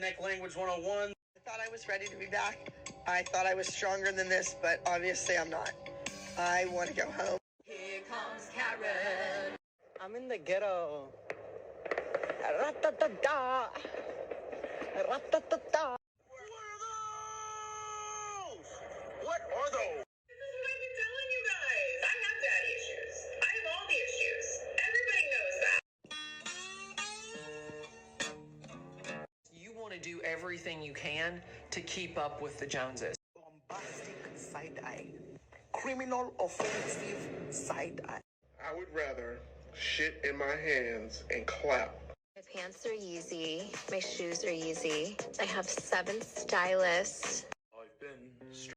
Hispanic Language 101. I thought I was ready to be back. I thought I was stronger than this, but obviously I'm not. I want to go home. Here comes Karen. I'm in the ghetto. Ra-ta-ta-ta. Ra-ta-ta-ta. What are those? This is what I've been telling you guys. I have daddy issues. I have all the issues. Everybody knows that. You want to do everything you can to keep up with the Joneses. Bombastic side eye. Criminal offensive side eye. I would rather shit in my hands and clap. My pants are Yeezy. My shoes are Yeezy. I have 7 stylists.